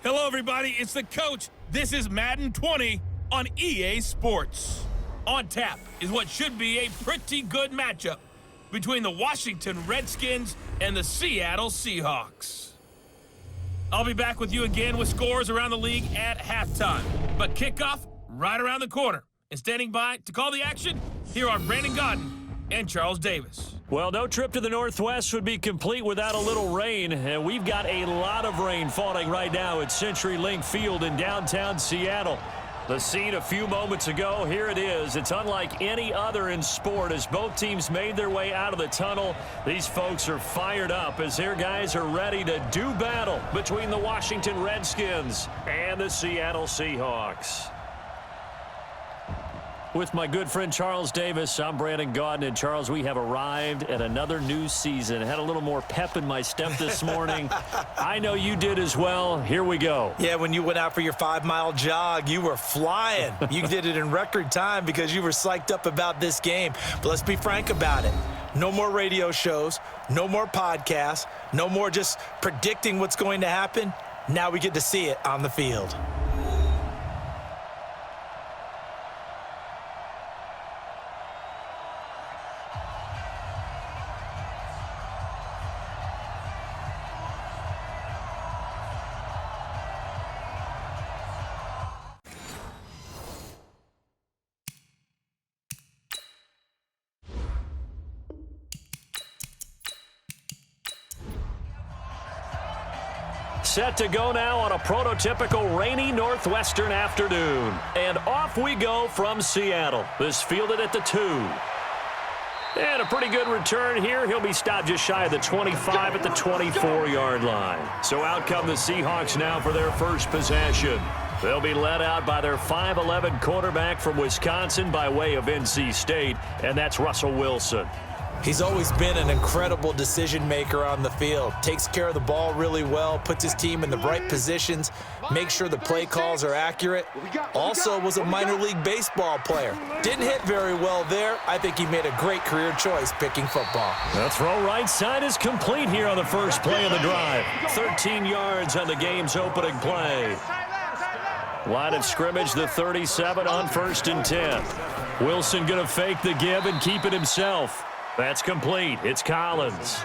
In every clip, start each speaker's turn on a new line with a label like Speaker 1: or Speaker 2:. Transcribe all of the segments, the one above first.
Speaker 1: Hello, everybody. It's the coach. This is Madden 20 on EA Sports. On tap is what should be a pretty good matchup between the Washington Redskins and the Seattle Seahawks. I'll be back with you again with scores around the league at halftime. But kickoff right around the corner. And standing by to call the action, here are Brandon Godden and Charles Davis.
Speaker 2: Well, no trip to the Northwest would be complete without a little rain. And we've got a lot of rain falling right now at CenturyLink Field in downtown Seattle. The scene a few moments ago, here it is. It's unlike any other in sport as both teams made their way out of the tunnel. These folks are fired up as their guys are ready to do battle between the Washington Redskins and the Seattle Seahawks. With my good friend Charles Davis, I'm Brandon Godden. And Charles, we have arrived at another new season. Had a little more pep in my step this morning. I know you did as well. Here we go.
Speaker 3: Yeah, when you went out for your 5-mile jog, you were flying. You did it in record time because you were psyched up about this game. But let's be frank about it. No more radio shows, no more podcasts, no more just predicting what's going to happen. Now we get to see it on the field.
Speaker 2: Set to go now on a prototypical rainy northwestern afternoon. And off we go from Seattle. This fielded at the 2. And a pretty good return here. He'll be stopped just shy of the 25 at the 24-yard line. So out come the Seahawks now for their first possession. They'll be led out by their 5'11 quarterback from Wisconsin by way of NC State, and that's Russell Wilson.
Speaker 3: He's always been an incredible decision maker on the field. Takes care of the ball really well, puts his team in the right positions, makes sure the play calls are accurate. Also was a minor league baseball player. Didn't hit very well there. I think he made a great career choice picking football.
Speaker 2: The throw right side is complete here on the first play of the drive. 13 yards on the game's opening play. Line of scrimmage, the 37 on 1st and 10. Wilson going to fake the give and keep it himself. That's complete. It's Collins.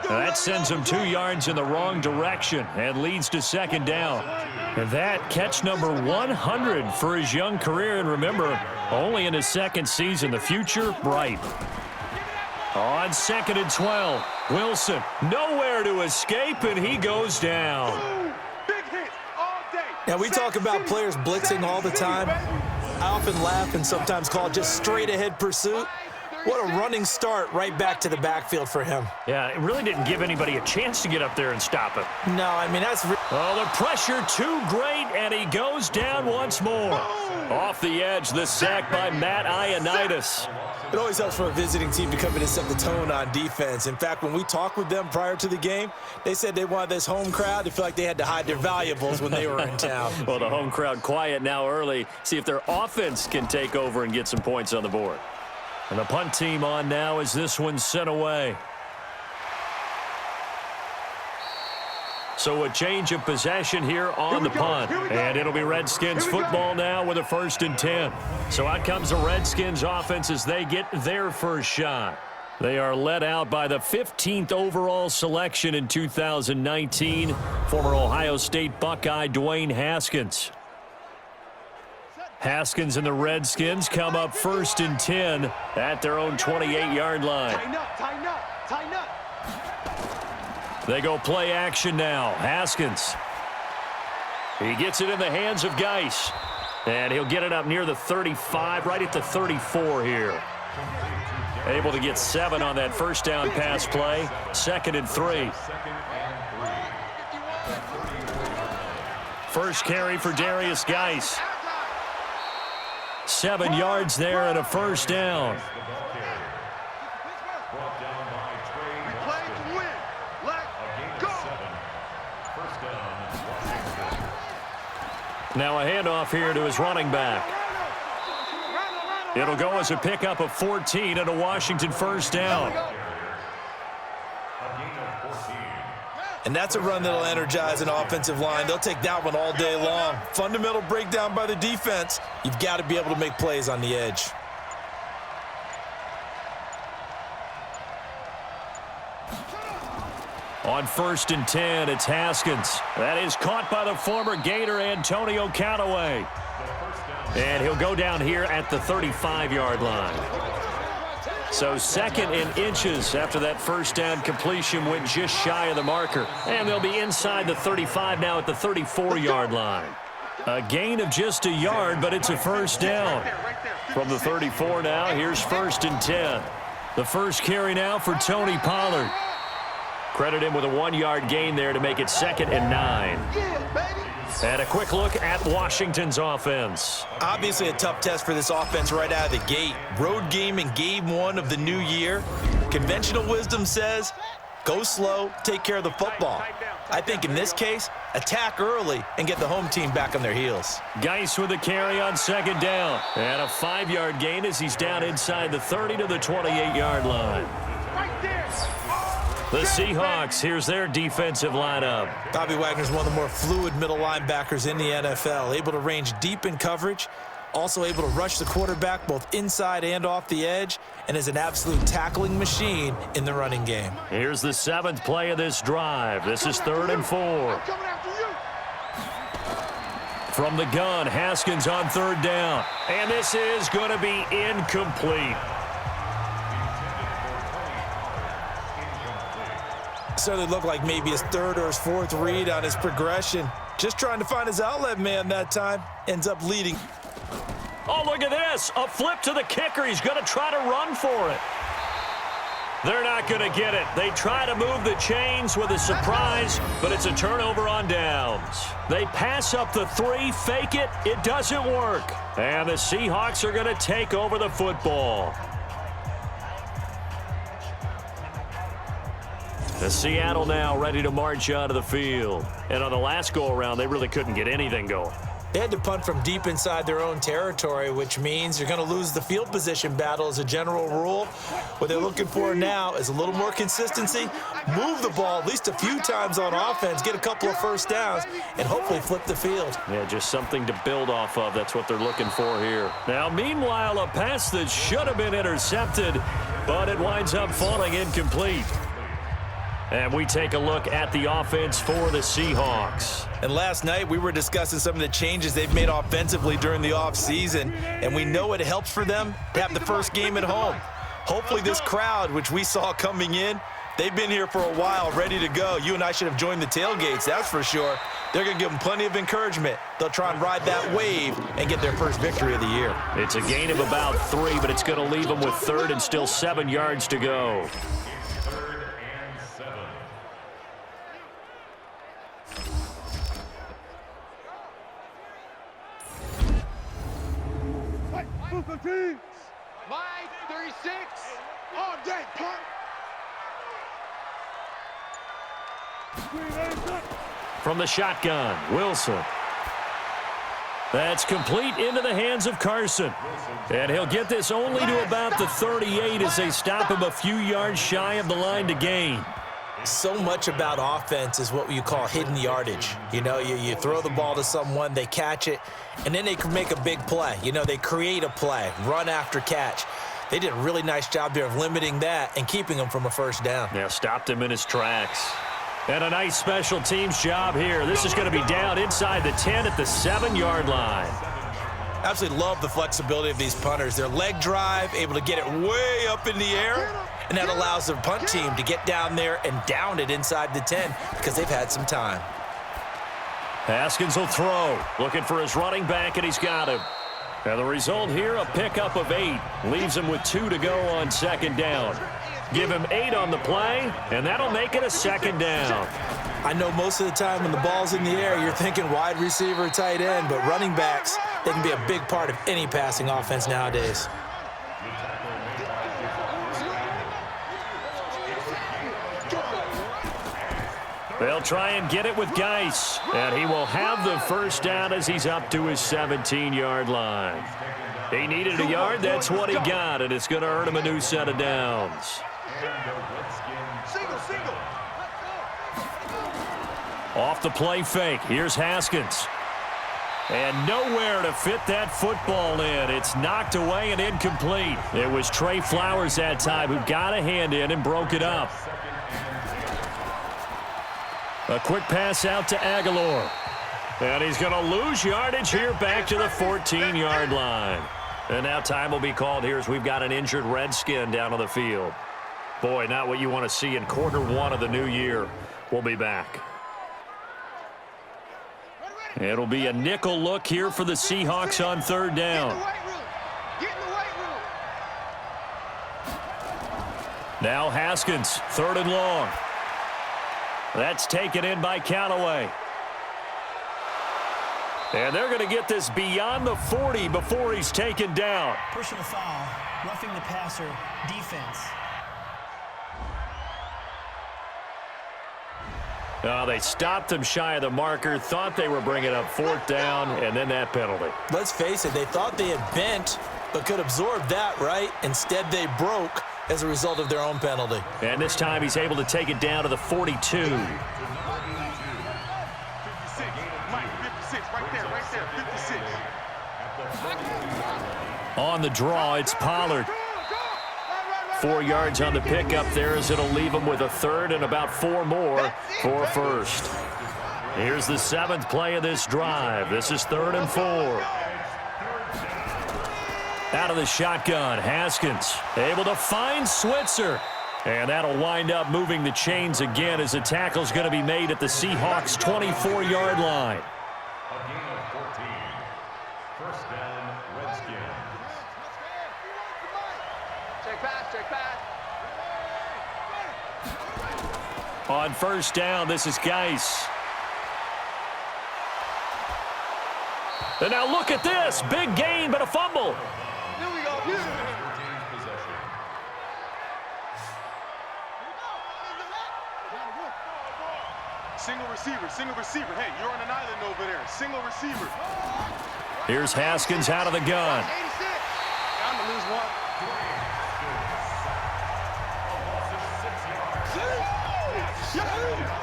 Speaker 2: That sends him 2 yards in the wrong direction and leads to 2nd down. And that catch number 100 for his young career. And remember, only in his 2nd season. The future bright. On 2nd and 12, Wilson nowhere to escape, and he goes down.
Speaker 3: Now, we talk about players blitzing all the time. I often laugh and sometimes call it just straight-ahead pursuit. What a running start right back to the backfield for him.
Speaker 2: Yeah, it really didn't give anybody a chance to get up there and stop him.
Speaker 3: No, I mean, that's...
Speaker 2: Oh, the pressure too great, and he goes down once more. Off the edge, the sack by Matt Ioannidis.
Speaker 3: It always helps for a visiting team to come in and set the tone on defense. In fact, when we talked with them prior to the game, they said they wanted this home crowd to feel like they had to hide their valuables when they were in town.
Speaker 2: Well, the home crowd quiet now early. See if their offense can take over and get some points on the board. And the punt team on now as this one's sent away. So a change of possession here on the punt. And it'll be Redskins football now with a 1st and 10. So out comes the Redskins offense as they get their first shot. They are led out by the 15th overall selection in 2019. Former Ohio State Buckeye Dwayne Haskins. Haskins and the Redskins come up 1st and 10 at their own 28-yard line.
Speaker 4: Tighten up.
Speaker 2: They go play action now. Haskins. He gets it in the hands of Geis. And he'll get it up near the 35, right at the 34 here. Able to get 7 on that first down pass play. 2nd and 3. First carry for Darius Geis. 7 yards there and a first down. Now a handoff here to his running back. It'll go as a pickup of 14 and a Washington first down.
Speaker 3: And that's a run that'll energize an offensive line. They'll take that one all day long. Fundamental breakdown by the defense. You've got to be able to make plays on the edge.
Speaker 2: On 1st and 10, it's Haskins. That is caught by the former Gator Antonio Callaway. And he'll go down here at the 35-yard line. So 2nd and inches after that first down completion went just shy of the marker. And they'll be inside the 35 now at the 34-yard line. A gain of just a yard, but it's a first down. From the 34 now, here's 1st and 10. The first carry now for Tony Pollard. Credit him with a 1-yard gain there to make it 2nd and 9. And a quick look at Washington's offense.
Speaker 3: Obviously a tough test for this offense right out of the gate. Road game in game 1 of the new year. Conventional wisdom says, go slow, take care of the football. I think in this case, attack early and get the home team back on their heels.
Speaker 2: Geis with a carry on 2nd down. And a 5-yard gain as he's down inside the 30 to the 28-yard line. The Seahawks, here's their defensive lineup.
Speaker 3: Bobby Wagner's one of the more fluid middle linebackers in the NFL, able to range deep in coverage, also able to rush the quarterback both inside and off the edge, and is an absolute tackling machine in the running game.
Speaker 2: Here's the 7th play of this drive. This is 3rd and 4. From the gun, Haskins on 3rd down. And this is going to be incomplete.
Speaker 3: Certainly looked like maybe his 3rd or his 4th read on his progression. Just trying to find his outlet man that time. Ends up leading.
Speaker 2: Oh, look at this. A flip to the kicker. He's going to try to run for it. They're not going to get it. They try to move the chains with a surprise, but it's a turnover on downs. They pass up the 3, fake it. It doesn't work. And the Seahawks are going to take over the football. The Seattle now ready to march onto the field. And on the last go-around, they really couldn't get anything going.
Speaker 3: They had to punt from deep inside their own territory, which means you're going to lose the field position battle as a general rule. What they're looking for now is a little more consistency, move the ball at least a few times on offense, get a couple of first downs, and hopefully flip the field.
Speaker 2: Yeah, just something to build off of. That's what they're looking for here. Now, meanwhile, a pass that should have been intercepted, but it winds up falling incomplete. And we take a look at the offense for the Seahawks.
Speaker 3: And last night we were discussing some of the changes they've made offensively during the offseason, and we know it helps for them to have the first game at home. Hopefully this crowd, which we saw coming in, they've been here for a while, ready to go. You and I should have joined the tailgates, that's for sure. They're going to give them plenty of encouragement. They'll try and ride that wave and get their first victory of the year.
Speaker 2: It's a gain of about 3, but it's going to leave them with 3rd and still 7 yards to go.
Speaker 4: My 36 all day, punt.
Speaker 2: From the shotgun, Wilson. That's complete into the hands of Carson. And he'll get this only to about the 38 as they stop him a few yards shy of the line to gain.
Speaker 3: So much about offense is what you call hidden yardage. You know, you throw the ball to someone, they catch it, and then they can make a big play. You know, they create a play, run after catch. They did a really nice job there of limiting that and keeping him from a first down.
Speaker 2: Yeah, stopped him in his tracks. And a nice special teams job here. This is going to be down inside the 10 at the 7-yard line.
Speaker 3: Absolutely love the flexibility of these punters. Their leg drive, able to get it way up in the air, and that allows the punt team to get down there and down it inside the 10 because they've had some time.
Speaker 2: Haskins will throw, looking for his running back, and he's got him. And the result here, a pickup of 8. Leaves him with 2 to go on 2nd down. Give him 8 on the play, and that'll make it a 2nd down.
Speaker 3: I know most of the time when the ball's in the air, you're thinking wide receiver, tight end, but running backs, they can be a big part of any passing offense nowadays.
Speaker 2: They'll try and get it with Geis, and he will have the first down as he's up to his 17-yard line. He needed a yard, that's what he got, and it's going to earn him a new set of downs. Off the play fake. Here's Haskins. And nowhere to fit that football in. It's knocked away and incomplete. It was Trey Flowers that time who got a hand in and broke it up. A quick pass out to Aguilar. And he's going to lose yardage here back to the 14-yard line. And now time will be called here as we've got an injured Redskin down on the field. Boy, not what you want to see in quarter one of the new year. We'll be back. It'll be a nickel look here for the Seahawks on third down. Now Haskins, third and long. That's taken in by Callaway. And they're going to get this beyond the 40 before he's taken down.
Speaker 5: Personal foul, roughing the passer, defense.
Speaker 2: They stopped him shy of the marker, thought they were bringing up fourth down, and then that penalty.
Speaker 3: Let's face it, they thought they had bent, but could absorb that, right? Instead, they broke as a result of their own penalty.
Speaker 2: And this time he's able to take it down to the 42.
Speaker 4: 56, right there, 56.
Speaker 2: On the draw, it's Pollard. 4 yards on the pickup there as it'll leave him with a third and about 4 more for first. Here's the 7th play of this drive. This is 3rd and 4. Out of the shotgun, Haskins able to find Switzer. And that'll wind up moving the chains again as the tackle's going to be made at the Seahawks' 24-yard line. On first down, this is Geis. And now look at this. Big gain, but a fumble.
Speaker 4: Here we go. Single receiver. Hey, you're on an island over there. Single receiver.
Speaker 2: Here's Haskins out of the gun.
Speaker 4: 86. I'm going to lose one.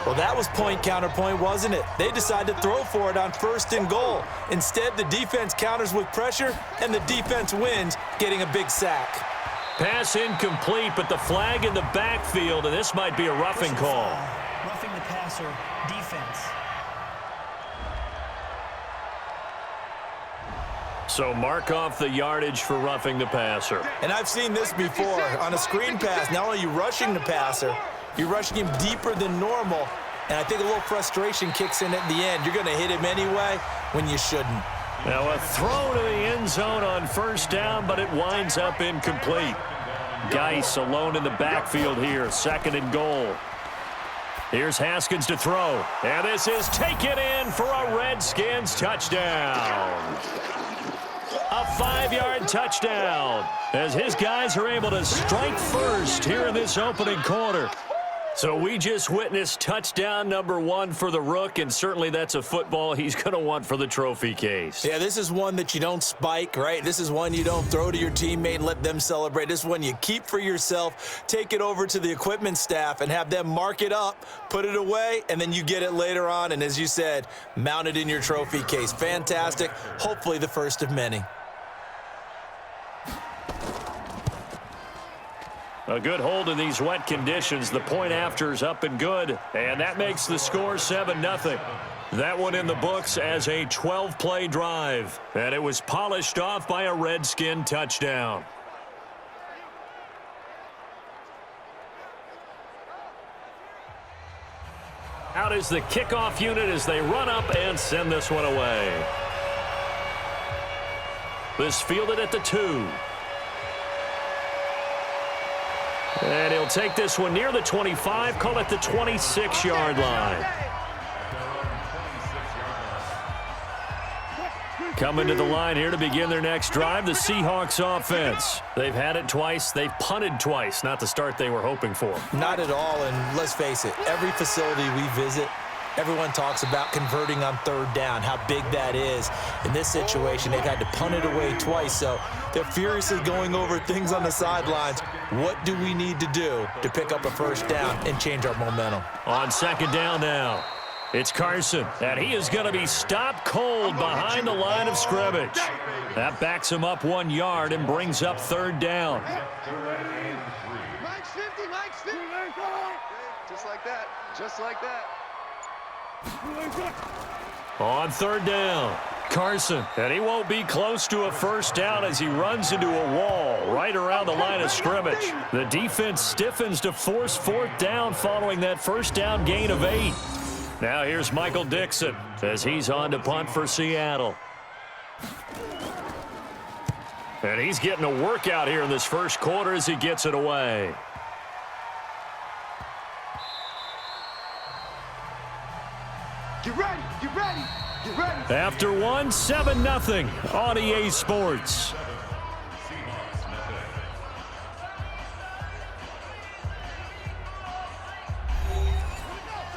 Speaker 3: Well, that was point counterpoint, wasn't it? They decided to throw for it on 1st and goal. Instead, the defense counters with pressure, and the defense wins, getting a big sack.
Speaker 2: Pass incomplete, but the flag in the backfield, and this might be a roughing call.
Speaker 5: Roughing the passer, defense.
Speaker 2: So mark off the yardage for roughing the passer.
Speaker 3: And I've seen this before. On a screen pass, not only are you rushing the passer, you're rushing him deeper than normal. And I think a little frustration kicks in at the end. You're going to hit him anyway when you shouldn't.
Speaker 2: Now a throw to the end zone on first down, but it winds up incomplete. Geis alone in the backfield here, 2nd and goal. Here's Haskins to throw. And this is taken in for a Redskins touchdown. A 5-yard touchdown as his guys are able to strike first here in this opening quarter. So we just witnessed touchdown number 1 for the Rook, and certainly that's a football he's going to want for the trophy case.
Speaker 3: Yeah, this is one that you don't spike, right? This is one you don't throw to your teammate and let them celebrate. This is one you keep for yourself, take it over to the equipment staff and have them mark it up, put it away, and then you get it later on. And as you said, mount it in your trophy case. Fantastic. Hopefully the first of many.
Speaker 2: A good hold in these wet conditions. The point after is up and good, and that makes the score 7-0. That one in the books as a 12-play drive, and it was polished off by a Redskin touchdown. Out is the kickoff unit as they run up and send this one away. This fielded at the 2. And he'll take this one near the 25, call it the 26-yard line. Coming to the line here to begin their next drive, the Seahawks offense. They've had it twice. They've punted twice. Not the start they were hoping for.
Speaker 3: Not at all, and let's face it, every facility we visit, everyone talks about converting on 3rd down, how big that is. In this situation, they've had to punt it away twice, so they're furiously going over things on the sidelines. What do we need to do to pick up a 1st down and change our momentum?
Speaker 2: On 2nd down now, It's Carson, and he is going to be stopped cold behind the line of scrimmage. That backs him up 1 yard and brings up third down.
Speaker 4: Mike's 50, Mike's 50. Just like that, just like that.
Speaker 2: On third down, Carson, and he won't be close to a first down as he runs into a wall right around the line of scrimmage. The defense stiffens to force fourth down following that first down gain of 8. Now here's Michael Dixon as he's on to punt for Seattle. And he's getting a workout here in this first quarter as he gets it away.
Speaker 4: Get ready, get ready, get ready.
Speaker 2: After one, 7-0 on EA Sports.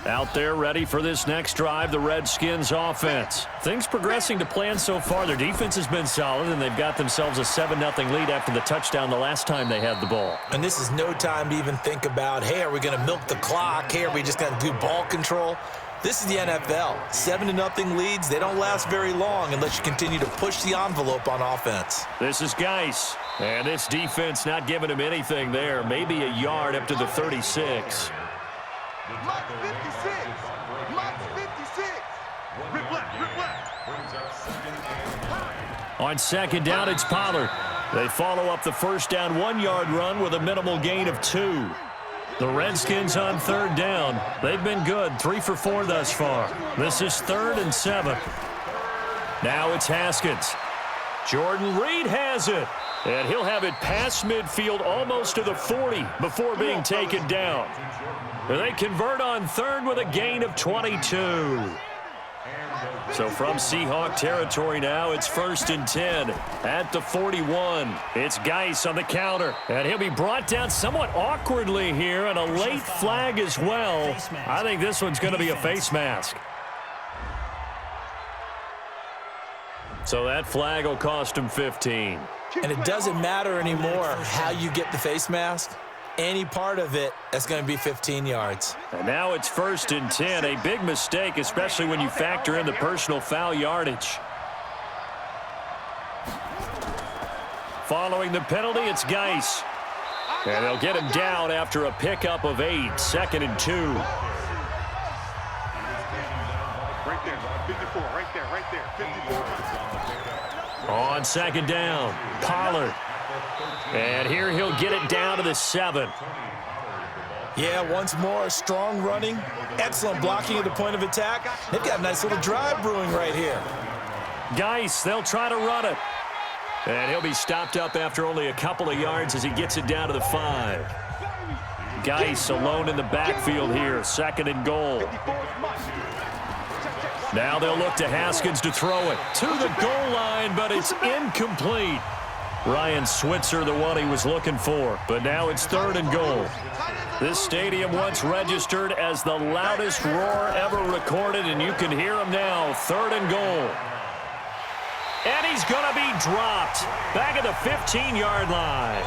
Speaker 2: Out there ready for this next drive, the Redskins offense. Things progressing to plan so far. Their defense has been solid, and they've got themselves a 7-0 lead after the touchdown the last time they had the ball.
Speaker 3: And this is no time to even think about, hey, are we going to milk the clock? Hey, are we just going to do ball control? This is the NFL. 7-0 leads, they don't last very long unless you continue to push the envelope on offense.
Speaker 2: This is Geis, and this defense not giving him anything there. Maybe a yard up to the 36.
Speaker 4: Mike 56. Mike 56. Rip left, rip left.
Speaker 2: On second down, it's Pollard. They follow up the first down 1-yard run with a minimal gain of 2. The Redskins on third down. They've been good, 3 for 4 thus far. This is 3rd and 7. Now it's Haskins. Jordan Reed has it. And he'll have it past midfield almost to the 40 before being taken down. They convert on third with a gain of 22. So from Seahawk territory now, it's 1st and 10 at the 41. It's Geis on the counter, and he'll be brought down somewhat awkwardly here, and a late flag as well. I think this one's going to be a face mask. So that flag will cost him 15.
Speaker 3: And it doesn't matter anymore how you get the face mask. Any part of it, that's going to be 15 yards.
Speaker 2: And now it's 1st and 10. A big mistake, especially when you factor in the personal foul yardage. Following the penalty, it's Geis. And they'll get him down after a pickup of 8. 2nd and 2.
Speaker 4: Right there, 54, right there, 54.
Speaker 2: On second down, Pollard. And here he'll get it down to the 7.
Speaker 3: Yeah, once more, strong running, excellent blocking at the point of attack. They've got a nice little drive brewing right here.
Speaker 2: Geis, they'll try to run it. And he'll be stopped up after only a couple of yards as he gets it down to the 5. Geis alone in the backfield here, 2nd and goal. Now they'll look to Haskins to throw it to the goal line, but it's incomplete. Ryan Switzer, the one he was looking for, but now it's 3rd and goal. This stadium once registered as the loudest roar ever recorded, and you can hear him now, 3rd and goal. And he's going to be dropped back at the 15-yard line.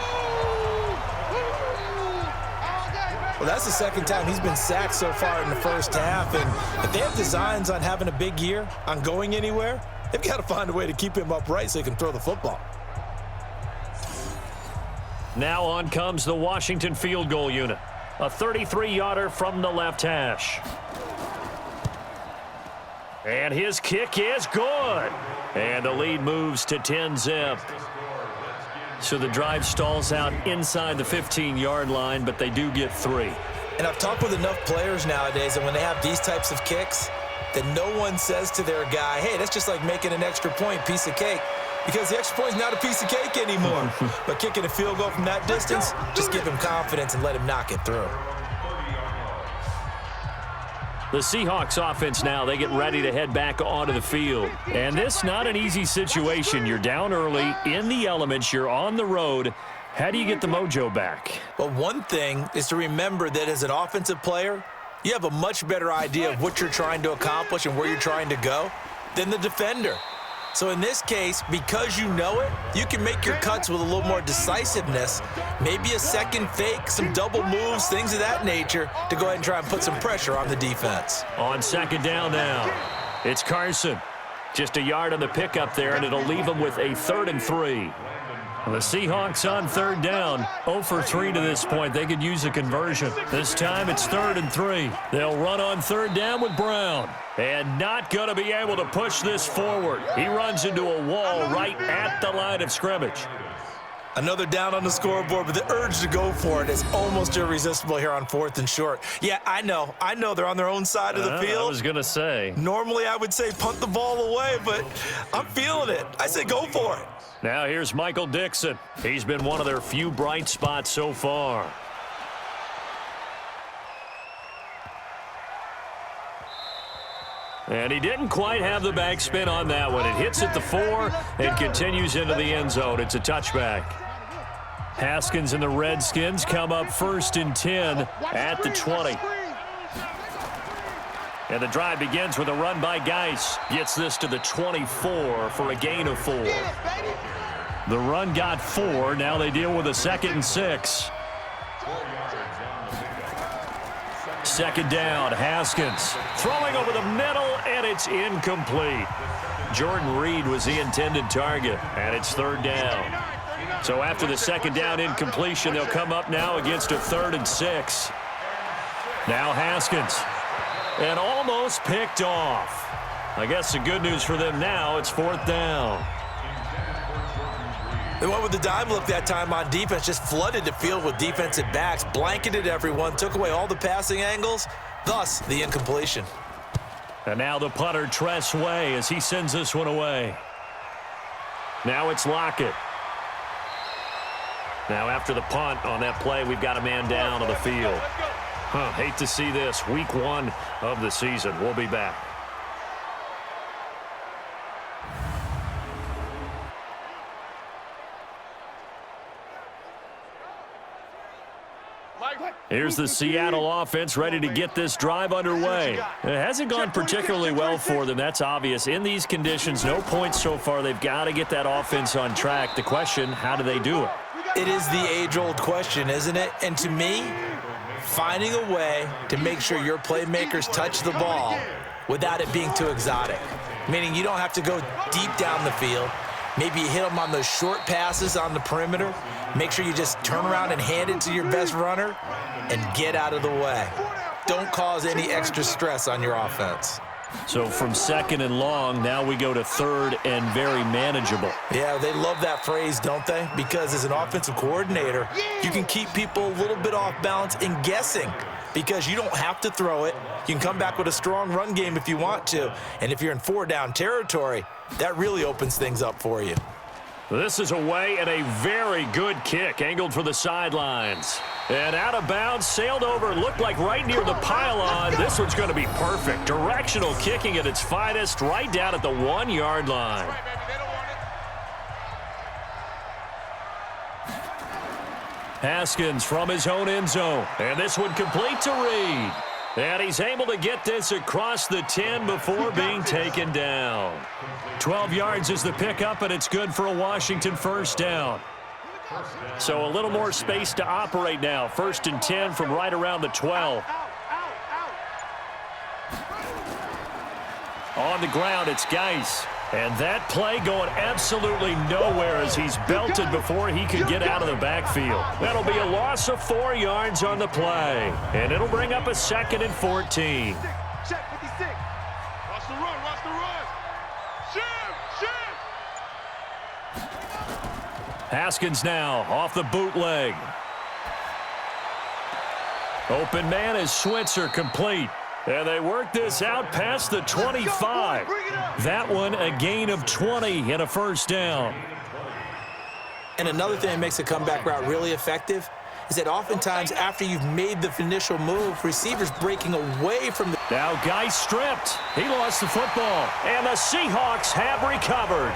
Speaker 3: Well, that's the 2nd time he's been sacked so far in the first half, and if they have designs on having a big year, on going anywhere, they've got to find a way to keep him upright so he can throw the football.
Speaker 2: Now on comes the Washington field goal unit. A 33-yarder from the left hash. And his kick is good. And the lead moves to 10-zip. So the drive stalls out inside the 15-yard line, but they do get 3.
Speaker 3: And I've talked with enough players nowadays that when they have these types of kicks, that no one says to their guy, hey, that's just like making an extra point, piece of cake. Because the extra point is not a piece of cake anymore. But kicking a field goal from that distance, just give him confidence and let him knock it through.
Speaker 2: The Seahawks offense now, they get ready to head back onto the field. And this not an easy situation. You're down early, in the elements, you're on the road. How do you get the mojo back?
Speaker 3: Well, one thing is to remember that as an offensive player, you have a much better idea of what you're trying to accomplish and where you're trying to go than the defender. So in this case, because you know it, you can make your cuts with a little more decisiveness, maybe a second fake, some double moves, things of that nature, to go ahead and try and put some pressure on the defense.
Speaker 2: On second down now, it's Carson. Just a yard on the pickup there, and it'll leave them with a 3rd and 3. The Seahawks on third down, 0 for 3 to this point. They could use a conversion. This time it's 3rd and 3. They'll run on third down with Brown. And not going to be able to push this forward. He runs into a wall right at the line of scrimmage.
Speaker 3: Another down on the scoreboard, but the urge to go for it is almost irresistible here on 4th and short. Yeah, I know they're on their own side of the field.
Speaker 2: I was going to say.
Speaker 3: Normally I would say punt the ball away, but I'm feeling it. I say go for it.
Speaker 2: Now here's Michael Dixon. He's been one of their few bright spots so far. And he didn't quite have the backspin on that one. It hits at the 4 and continues into the end zone. It's a touchback. Haskins and the Redskins come up 1st and 10 at the 20. And the drive begins with a run by Geis. Gets this to the 24 for a gain of 4. The run got 4. Now they deal with a 2nd and 6. Second down, Haskins throwing over the middle, and it's incomplete. Jordan Reed was the intended target, and it's 3rd down. So after the 2nd down incompletion, they'll come up now against a 3rd and 6. Now Haskins, and almost picked off. I guess the good news for them now, it's 4th down.
Speaker 3: They went with the dime look that time on defense, just flooded the field with defensive backs, blanketed everyone, took away all the passing angles, thus the incompletion.
Speaker 2: And now the punter, Tress Way, as he sends this one away. Now it's Lockett. Now after the punt on that play, we've got a man down on the field. Hate to see this. Week 1 of the season. We'll be back. Here's the Seattle offense ready to get this drive underway. It hasn't gone particularly well for them. That's obvious. In these conditions, no points so far. They've got to get that offense on track. The question, how do they do it?
Speaker 3: It is the age-old question, isn't it? And to me, finding a way to make sure your playmakers touch the ball without it being too exotic. Meaning you don't have to go deep down the field. Maybe you hit them on those short passes on the perimeter. Make sure you just turn around and hand it to your best runner and get out of the way. Don't cause any extra stress on your offense.
Speaker 2: So from 2nd and long, now we go to 3rd and very manageable.
Speaker 3: Yeah, they love that phrase, don't they? Because as an offensive coordinator, you can keep people a little bit off balance and guessing because you don't have to throw it. You can come back with a strong run game if you want to. And if you're in 4-down territory, that really opens things up for you.
Speaker 2: This is away and a very good kick, angled for the sidelines. And out of bounds, sailed over, looked like right near the pylon. This one's going to be perfect. Directional kicking at its finest, right down at the 1-yard line. Haskins from his own end zone. And this one complete to Reed. And he's able to get this across the 10 before being taken down. 12 yards is the pickup, and it's good for a Washington 1st down. So a little more space to operate now. 1st and 10 from right around the 12. On the ground, it's Geis. And that play going absolutely nowhere as he's belted before he could get out of the backfield. That'll be a loss of 4 yards on the play. And it'll bring up a 2nd and 14.
Speaker 4: Check 56. Watch the run, watch the run.
Speaker 2: Haskins now off the bootleg. Open man is Switzer, complete. And they work this out past the 25. That one a gain of 20 and a 1st down.
Speaker 3: And another thing that makes a comeback route really effective is that oftentimes after you've made the initial move, receivers breaking away from the...
Speaker 2: Now Geis stripped. He lost the football. And the Seahawks have recovered.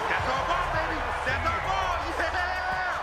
Speaker 4: That's our ball, baby. That's our ball.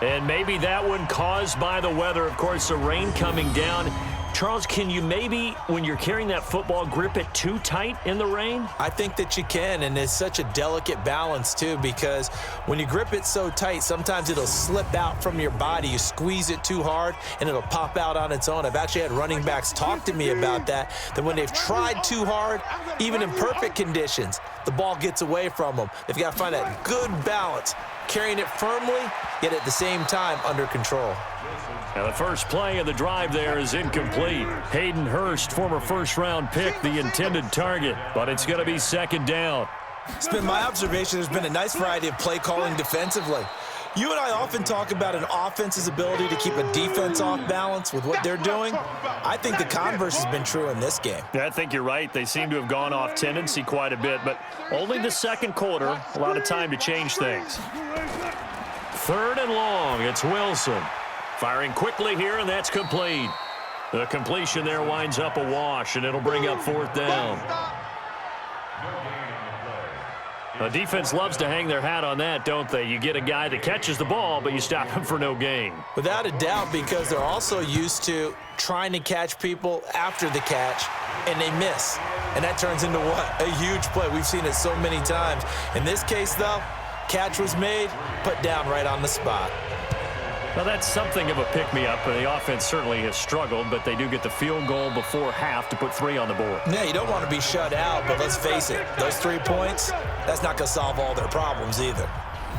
Speaker 4: Yeah.
Speaker 2: And maybe that one caused by the weather. Of course, the rain coming down Charles, can you maybe, when you're carrying that football, grip it too tight in the rain?
Speaker 3: I think that you can, and it's such a delicate balance, too, because when you grip it so tight, sometimes it'll slip out from your body. You squeeze it too hard, and it'll pop out on its own. I've actually had running backs talk to me about that when they've tried too hard, even in perfect conditions, the ball gets away from them. They've got to find that good balance, carrying it firmly, yet at the same time under control.
Speaker 2: Now the first play of the drive there is incomplete. Hayden Hurst, former first-round pick, the intended target, but it's going to be second down.
Speaker 3: It's been my observation there's been a nice variety of play calling defensively. You and I often talk about an offense's ability to keep a defense off balance with what they're doing. I think the converse has been true in this game.
Speaker 2: Yeah, I think you're right. They seem to have gone off tendency quite a bit, but only the second quarter, a lot of time to change things. Third and long, it's Wilson. Firing quickly here, and that's complete. The completion there winds up a wash, and it'll bring up fourth down. The defense loves to hang their hat on that, don't they? You get a guy that catches the ball, but you stop him for no gain.
Speaker 3: Without a doubt, because they're also used to trying to catch people after the catch, and they miss. And that turns into what? A huge play. We've seen it so many times. In this case, though, catch was made, put down right on the spot.
Speaker 2: Well, that's something of a pick-me-up. The offense certainly has struggled, but they do get the field goal before half to put 3 on the board.
Speaker 3: Yeah, you don't want to be shut out, but let's face it, those 3 points, that's not going to solve all their problems either.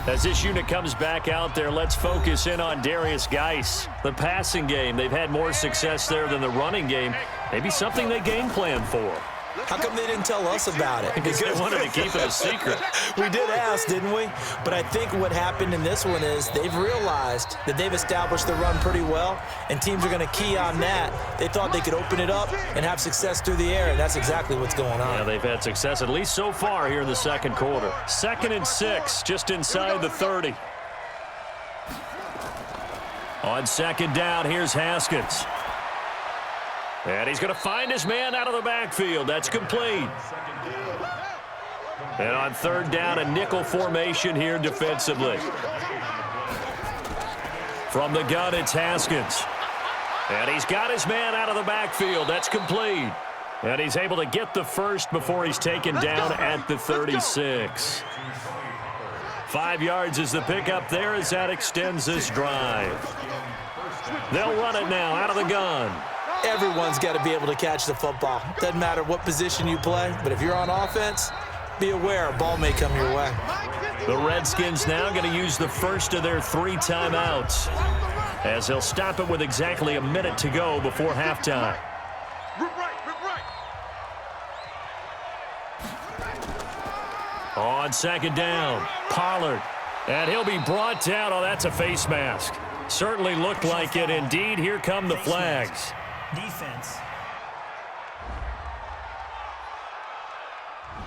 Speaker 2: As this unit comes back out there, let's focus in on Darius Geis. The passing game, they've had more success there than the running game. Maybe something they game plan for.
Speaker 3: How come they didn't tell us about it?
Speaker 2: Because they wanted to keep it a secret.
Speaker 3: We did ask, didn't we? But I think what happened in this one is they've realized that they've established the run pretty well, and teams are going to key on that. They thought they could open it up and have success through the air, and that's exactly what's going on.
Speaker 2: Yeah, they've had success, at least so far here in the second quarter. 2nd and 6, just inside the 30. On second down, here's Haskins. And he's going to find his man out of the backfield. That's complete. And on third down, a nickel formation here defensively. From the gun, it's Haskins. And he's got his man out of the backfield. That's complete. And he's able to get the first before he's taken down at the 36. 5 yards is the pickup there as that extends this drive. They'll run it now out of the gun.
Speaker 3: Everyone's got to be able to catch the football. Doesn't matter what position you play, but if you're on offense, be aware a ball may come your way.
Speaker 2: The Redskins now going to use the first of their 3 timeouts as they'll stop it with exactly a minute to go before halftime. On second down, Pollard. And he'll be brought down. Oh, that's a face mask. Certainly looked like it. Indeed, here come the flags.
Speaker 5: Defense.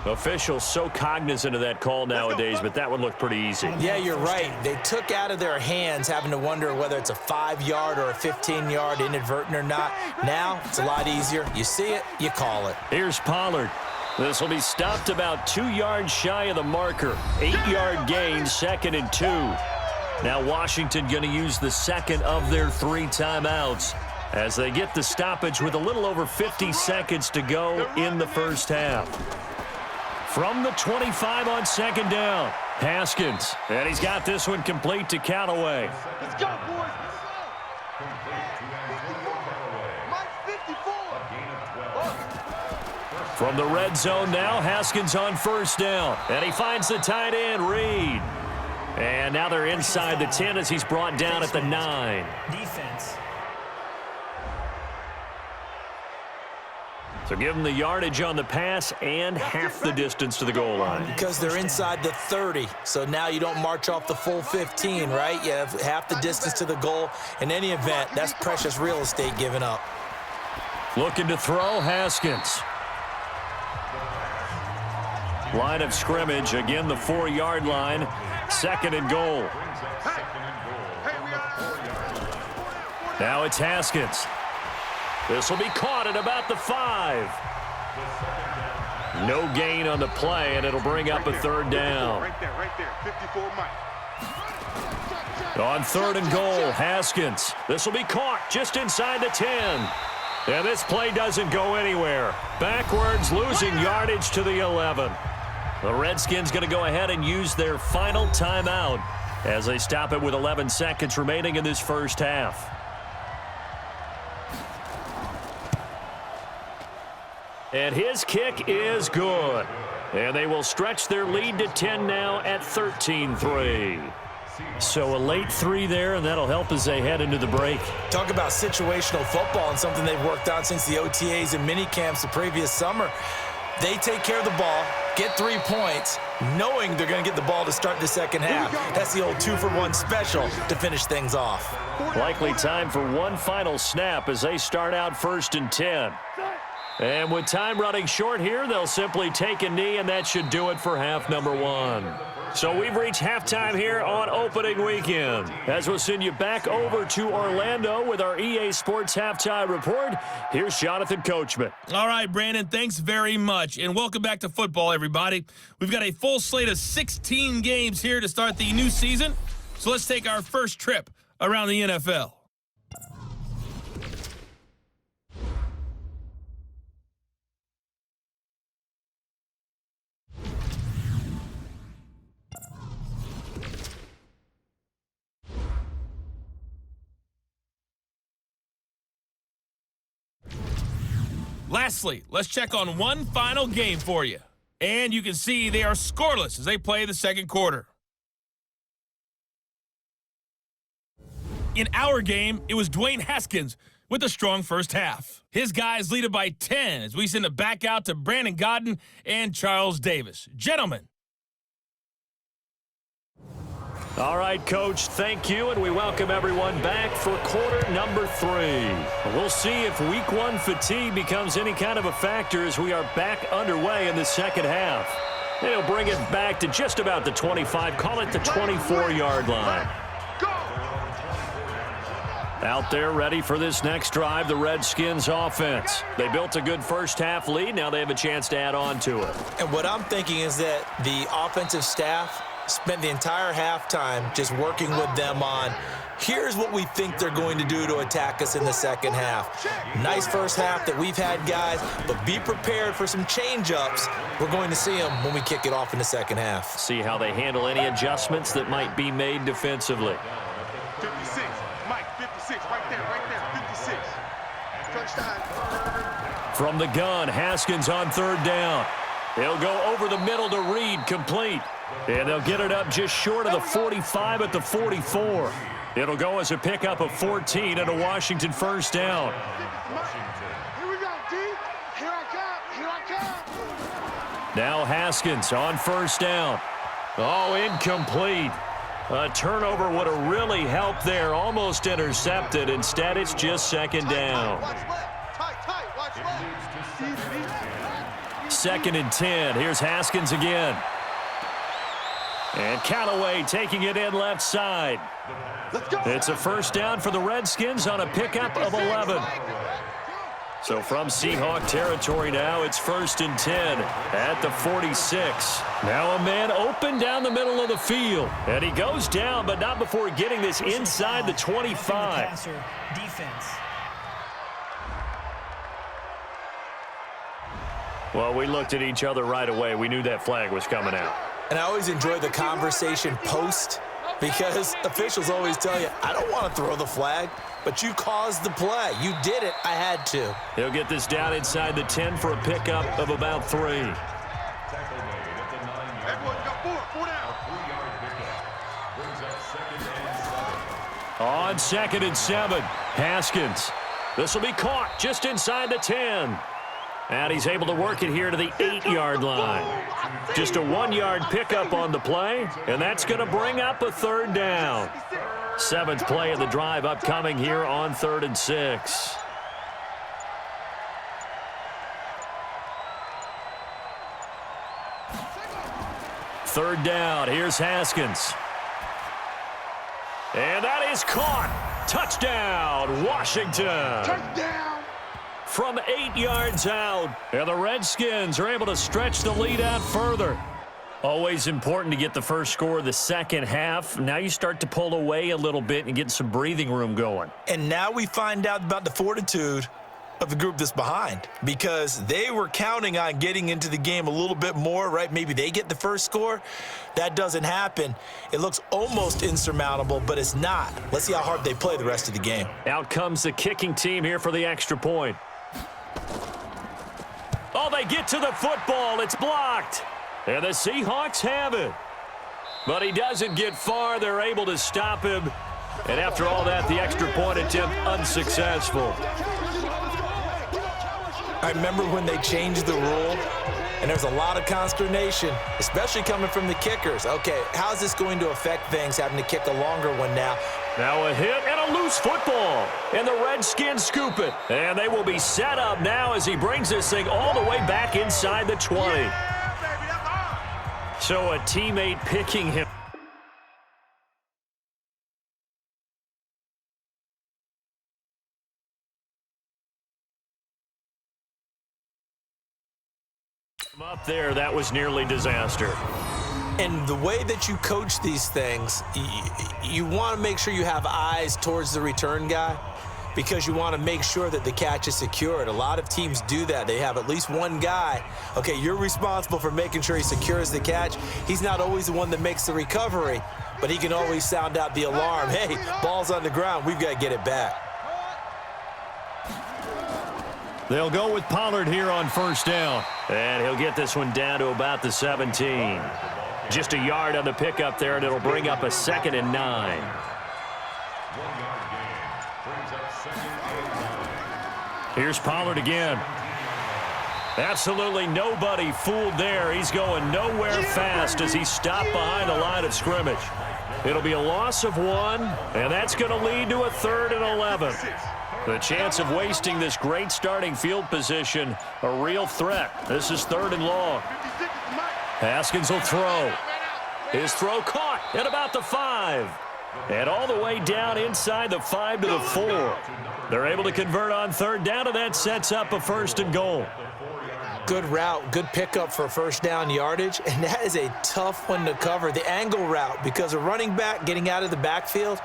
Speaker 2: Officials so cognizant of that call nowadays, but that one looked pretty easy.
Speaker 3: Yeah, you're right. They took out of their hands having to wonder whether it's a 5-yard or a 15-yard inadvertent or not. Now, it's a lot easier. You see it, you call it.
Speaker 2: Here's Pollard. This will be stopped about 2 yards shy of the marker. 8-yard gain, 2nd and 2. Now Washington going to use the second of their 3 timeouts as they get the stoppage with a little over 50 seconds to go in the first half. From the 25 on second down, Haskins. And he's got this one complete to Callaway.
Speaker 4: Let's go, boys.
Speaker 2: From the red zone now, Haskins on first down. And he finds the tight end, Reed. And now they're inside the 10 as he's brought down at the 9.
Speaker 5: Defense.
Speaker 2: So give them the yardage on the pass and half the distance to the goal line.
Speaker 3: Because they're inside the 30, so now you don't march off the full 15, right? You have half the distance to the goal. In any event, that's precious real estate given up.
Speaker 2: Looking to throw, Haskins. Line of scrimmage, again the 4-yard line, 2nd and goal. Now it's Haskins. This will be caught at about the 5. No gain on the play, and it'll bring up a 3rd down.
Speaker 4: Right there, 54 Mike.
Speaker 2: On 3rd and goal, Haskins. This will be caught just inside the 10. And this play doesn't go anywhere. Backwards, losing yardage to the 11. The Redskins going to go ahead and use their final timeout as they stop it with 11 seconds remaining in this first half. And his kick is good. And they will stretch their lead to 10 now at 13-3. So a late 3 there, and that'll help as they head into the break.
Speaker 3: Talk about situational football and something they've worked on since the OTAs and mini camps the previous summer. They take care of the ball, get 3 points, knowing they're going to get the ball to start the second half. That's the old 2-for-1 special to finish things off.
Speaker 2: Likely time for one final snap as they start out 1st and 10. And with time running short here, they'll simply take a knee, and that should do it for half number 1. So we've reached halftime here on opening weekend. As we'll send you back over to Orlando with our EA Sports Halftime Report, here's Jonathan Coachman.
Speaker 1: All right, Brandon, thanks very much. And welcome back to football, everybody. We've got a full slate of 16 games here to start the new season. So let's take our first trip around the NFL. Lastly, let's check on one final game for you. And you can see they are scoreless as they play the second quarter. In our game, it was Dwayne Haskins with a strong first half. His guys lead it by 10 as we send it back out to Brandon Godden and Charles Davis. Gentlemen.
Speaker 2: All right, Coach, thank you, and we welcome everyone back for quarter number 3. We'll see if week 1 fatigue becomes any kind of a factor as we are back underway in the second half. They'll bring it back to just about the 25, call it the 24-yard line. Out there ready for this next drive, the Redskins offense. They built a good first half lead. Now they have a chance to add on to it.
Speaker 3: And what I'm thinking is that the offensive staff spent the entire halftime just working with them on, here's what we think they're going to do to attack us in the second half. Nice first half that we've had, guys, but be prepared for some change-ups. We're going to see them when we kick it off in the second half.
Speaker 2: See how they handle any adjustments that might be made defensively.
Speaker 4: 56, Mike, 56, right there, 56. Touchdown.
Speaker 2: From the gun, Haskins on 3rd down. He'll go over the middle to Reed, complete. And they'll get it up just short of the 45 at the 44. It'll go as a pickup of 14 and a Washington first down.
Speaker 4: Here we go, D. Here I come.
Speaker 2: Now Haskins on 1st down. Oh, incomplete. A turnover would have really helped there. Almost intercepted. Instead, it's just 2nd down.
Speaker 4: Watch left. Tight. Watch left.
Speaker 2: 2nd and 10. Here's Haskins again. And Callaway taking it in left side.
Speaker 4: Let's go.
Speaker 2: It's a first down for the Redskins on a pickup of 11. So from Seahawk territory now, it's 1st and 10 at the 46. Now a man open down the middle of the field. And he goes down, but not before getting this inside the 25.
Speaker 5: Defense.
Speaker 2: Well, we looked at each other right away. We knew that flag was coming out.
Speaker 3: And I always enjoy the conversation post because officials always tell you, I don't want to throw the flag, but you caused the play. You did it. I had to.
Speaker 2: He'll get this down inside the 10 for a pickup of about 3.
Speaker 4: Everyone got 4 down.
Speaker 2: On 2nd and 7, Haskins. This will be caught just inside the 10. And he's able to work it here to the 8-yard line. Just a 1-yard pickup on the play, and that's going to bring up a 3rd down. 7th play of the drive upcoming here on 3rd and 6. Third down, here's Haskins. And that is caught. Touchdown, Washington.
Speaker 4: Touchdown.
Speaker 2: From 8 yards out, and the Redskins are able to stretch the lead out further. Always important to get the first score of the second half. Now you start to pull away a little bit and get some breathing room going.
Speaker 3: And now we find out about the fortitude of the group that's behind, because they were counting on getting into the game a little bit more, right? Maybe they get the first score. That doesn't happen. It looks almost insurmountable, but it's not. Let's see how hard they play the rest of the game.
Speaker 2: Out comes the kicking team here for the extra point. Oh, they get to the football. It's blocked. And the Seahawks have it. But he doesn't get far. They're able to stop him. And after all that, the extra point attempt unsuccessful.
Speaker 3: I remember when they changed the rule, and there's a lot of consternation, especially coming from the kickers. Okay, how's this going to affect things, having to kick a longer one now?
Speaker 2: Now a hit and a loose football. And the Redskins scoop it. And they will be set up now as he brings this thing all the way back inside the 20. So a teammate picking him. Up there, that was nearly disaster.
Speaker 3: And the way that you coach these things, you want to make sure you have eyes towards the return guy, because you want to make sure that the catch is secured. A lot of teams do that. They have at least one guy. Okay, you're responsible for making sure he secures the catch. He's not always the one that makes the recovery, but he can always sound out the alarm. Hey, ball's on the ground. We've got to get it back.
Speaker 2: They'll go with Pollard here on first down. And he'll get this one down to about the 17. Just a yard on the pickup there, and it'll bring up a 2nd and 9. Here's Pollard again. Absolutely nobody fooled there. He's going nowhere fast as he's stopped behind the line of scrimmage. It'll be a loss of 1, and that's going to lead to a 3rd and 11. The chance of wasting this great starting field position, a real threat. This is 3rd and long. Haskins will throw. His throw caught at about the 5. And all the way down inside the 5 to the 4. They're able to convert on 3rd down, and that sets up a 1st and goal.
Speaker 3: Good route, good pickup for first down yardage, and that is a tough one to cover. The angle route, because a running back getting out of the backfield,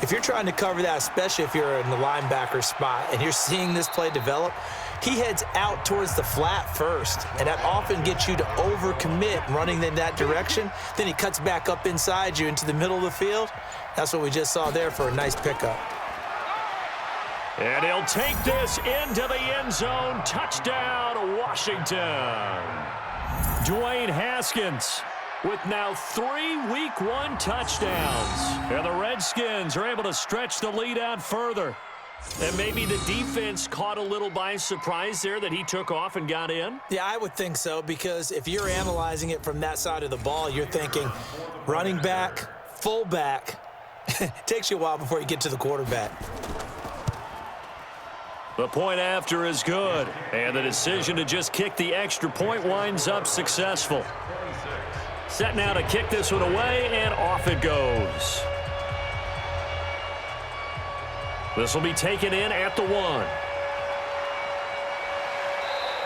Speaker 3: if you're trying to cover that, especially if you're in the linebacker spot and you're seeing this play develop, he heads out towards the flat first, and that often gets you to overcommit running in that direction. Then he cuts back up inside you into the middle of the field. That's what we just saw there for a nice pickup.
Speaker 2: And he'll take this into the end zone. Touchdown, Washington. Dwayne Haskins with now 3 Week 1 touchdowns. And the Redskins are able to stretch the lead out further. And maybe the defense caught a little by surprise there that he took off and got in?
Speaker 3: Yeah, I would think so, because if you're analyzing it from that side of the ball, you're thinking running back, fullback. It takes you a while before you get to the quarterback.
Speaker 2: The point after is good, and the decision to just kick the extra point winds up successful. Set now to kick this one away, and off it goes. This will be taken in at the 1.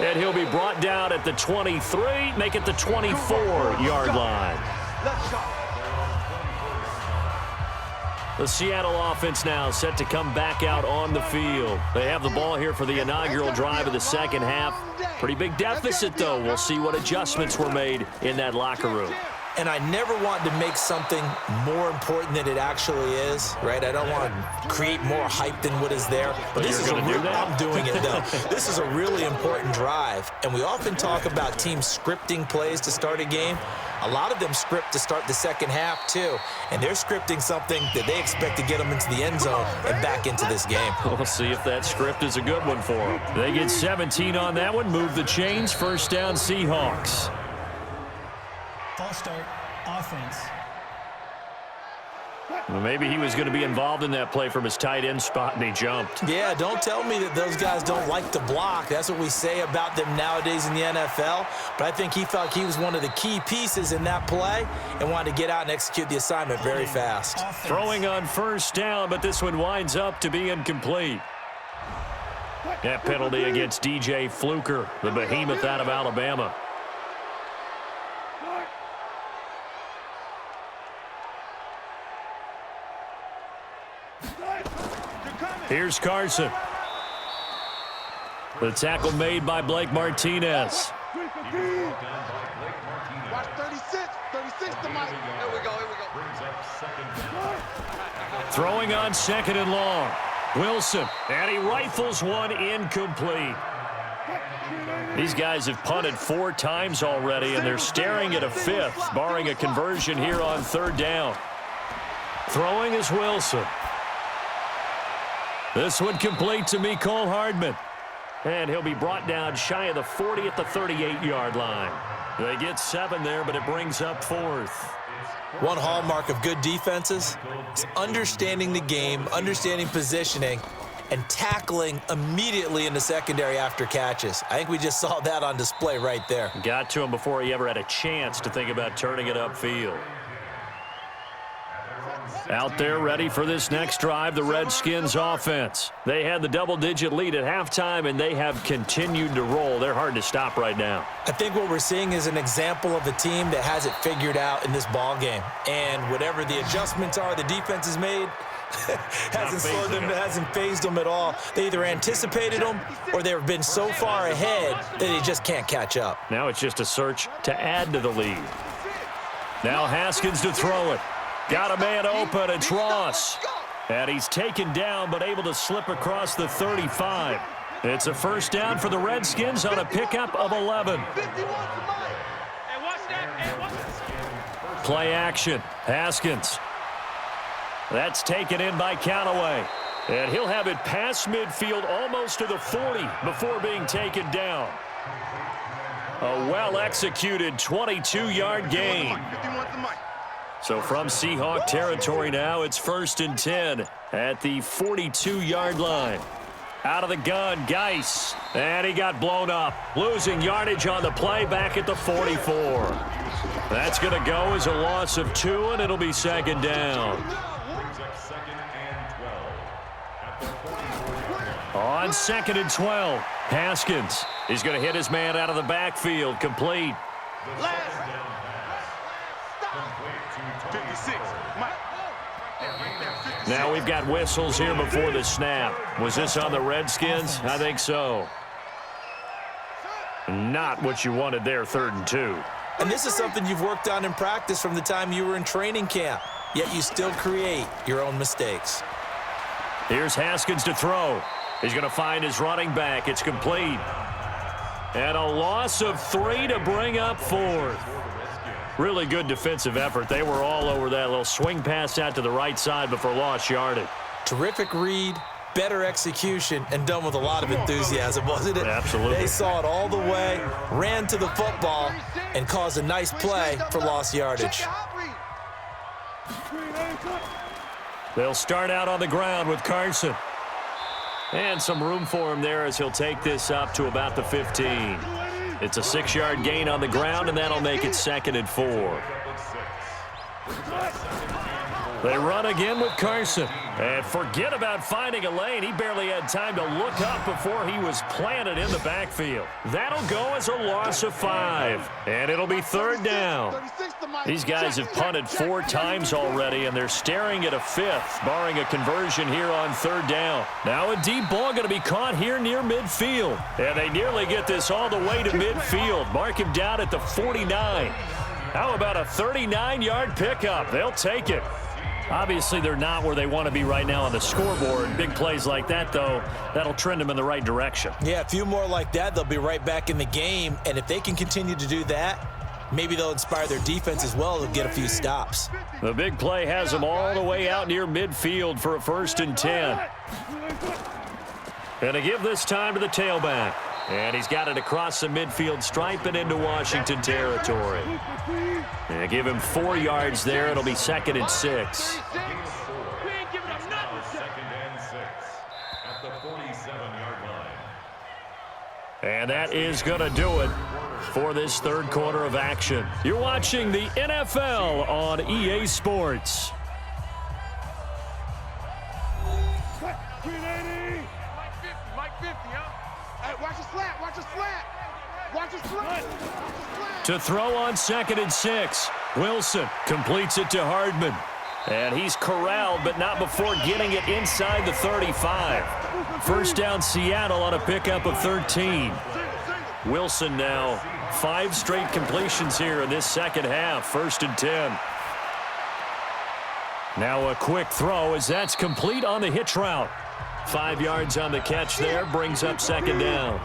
Speaker 2: And he'll be brought down at the 23, make it the 24-yard line. The Seattle offense now set to come back out on the field. They have the ball here for the inaugural drive of the second half. Pretty big deficit, though. We'll see what adjustments were made in that locker room.
Speaker 3: And I never want to make something more important than it actually is, right? I don't want to create more hype than what is there. But this is I'm doing it, though. This is a really important drive. And we often talk about teams scripting plays to start a game. A lot of them script to start the second half, too. And they're scripting something that they expect to get them into the end zone and back into this game.
Speaker 2: We'll see if that script is a good one for them. They get 17 on that one, move the chains, first down Seahawks.
Speaker 5: False start, offense.
Speaker 2: Well, maybe he was going to be involved in that play from his tight end spot, and he jumped.
Speaker 3: Yeah, don't tell me that those guys don't like to block. That's what we say about them nowadays in the NFL. But I think he felt he was one of the key pieces in that play and wanted to get out and execute the assignment very fast.
Speaker 2: Throwing on first down, but this one winds up to be incomplete. That penalty against DJ Fluker, the behemoth out of Alabama. Here's Carson. The tackle made by Blake Martinez.
Speaker 4: Watch 36. 36 to Mike. Here we go.
Speaker 2: Throwing on 2nd and long. Wilson, and he rifles one incomplete. These guys have punted 4 times already, and they're staring at a 5th, barring a conversion here on 3rd down. Throwing is Wilson. This one complete to Mecole Hardman. And he'll be brought down shy of the 40 at the 38-yard line. They get 7 there, but it brings up 4th.
Speaker 3: One hallmark of good defenses is understanding the game, understanding positioning, and tackling immediately in the secondary after catches. I think we just saw that on display right there.
Speaker 2: Got to him before he ever had a chance to think about turning it upfield. Out there ready for this next drive, the Redskins offense. They had the double-digit lead at halftime, and they have continued to roll. They're hard to stop right now.
Speaker 3: I think what we're seeing is an example of a team that has it figured out in this ball game. And whatever the adjustments are the defense has made, hasn't slowed them, hasn't phased them at all. They either anticipated them or they've been so far ahead that they just can't catch up.
Speaker 2: Now it's just a search to add to the lead. Now Haskins to throw it. Got a man open, it's Ross. And he's taken down but able to slip across the 35. It's a 1st down for the Redskins on a pickup of 11. Play action, Haskins. That's taken in by Callaway. And he'll have it past midfield almost to the 40 before being taken down. A well-executed 22-yard gain. So from Seahawk territory now, it's 1st and 10 at the 42-yard line. Out of the gun, Geis. And he got blown up. Losing yardage on the play back at the 44. That's going to go as a loss of 2, and it'll be 2nd down. On 2nd and 12, Haskins. He's going to hit his man out of the backfield. Complete.
Speaker 4: 56.
Speaker 2: Now we've got whistles here before the snap. Was this on the Redskins? I think so. Not what you wanted there, 3rd and 2.
Speaker 3: And this is something you've worked on in practice from the time you were in training camp, yet you still create your own mistakes.
Speaker 2: Here's Haskins to throw. He's going to find his running back. It's complete. And a loss of 3 to bring up 4th. Really good defensive effort. They were all over that little swing pass out to the right side before lost yardage.
Speaker 3: Terrific read, better execution, and done with a lot of enthusiasm, wasn't it?
Speaker 2: Absolutely.
Speaker 3: They saw it all the way, ran to the football, and caused a nice play for lost yardage.
Speaker 2: They'll start out on the ground with Carson. And some room for him there as he'll take this up to about the 15. It's a 6-yard gain on the ground, and that'll make it 2nd and 4. They run again with Carson. And forget about finding a lane. He barely had time to look up before he was planted in the backfield. That'll go as a loss of 5. And it'll be 3rd down. These guys have punted 4 times already, and they're staring at a 5th, barring a conversion here on 3rd down. Now a deep ball going to be caught here near midfield. And they nearly get this all the way to midfield. Mark him down at the 49. How about a 39-yard pickup? They'll take it. Obviously, they're not where they want to be right now on the scoreboard. Big plays like that, though, that'll trend them in the right direction.
Speaker 3: Yeah, a few more like that, they'll be right back in the game. And if they can continue to do that, maybe they'll inspire their defense as well to get a few stops.
Speaker 2: The big play has them all the way out near midfield for a 1st and 10. And to give this time to the tailback. And he's got it across the midfield stripe and into Washington territory. And give him 4 yards there. It'll be 2nd and 6. And that is going to do it for this 3rd quarter of action. You're watching the NFL on EA Sports. To throw on 2nd and 6. Wilson completes it to Hardman. And he's corralled, but not before getting it inside the 35. First down, Seattle on a pickup of 13. Wilson now 5 straight completions here in this second half. 1st and 10. Now a quick throw as that's complete on the hitch route. 5 yards on the catch there, brings up 2nd down.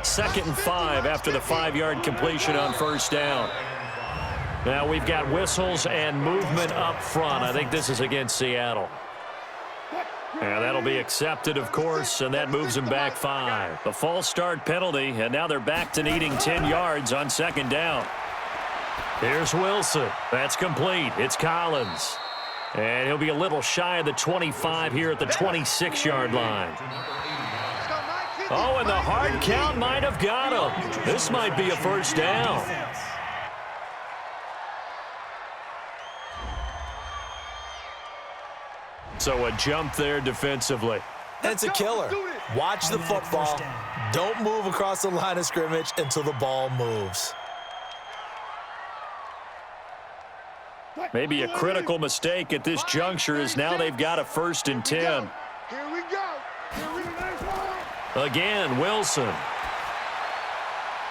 Speaker 2: 2nd and 5 after the 5-yard completion on 1st down. Now we've got whistles and movement up front. I think this is against Seattle. And that'll be accepted, of course, and that moves them back 5. The false start penalty, and now they're back to needing 10 yards on 2nd down. Here's Wilson. That's complete. It's Collins. And he'll be a little shy of the 25 here at the 26-yard line. Oh, and the hard count might have got him. This might be a 1st down. So a jump there defensively.
Speaker 3: And it's a killer. Watch the football. Don't move across the line of scrimmage until the ball moves.
Speaker 2: Maybe a critical mistake at this juncture is now they've got a 1st and 10.
Speaker 4: Here we go.
Speaker 2: Again, Wilson.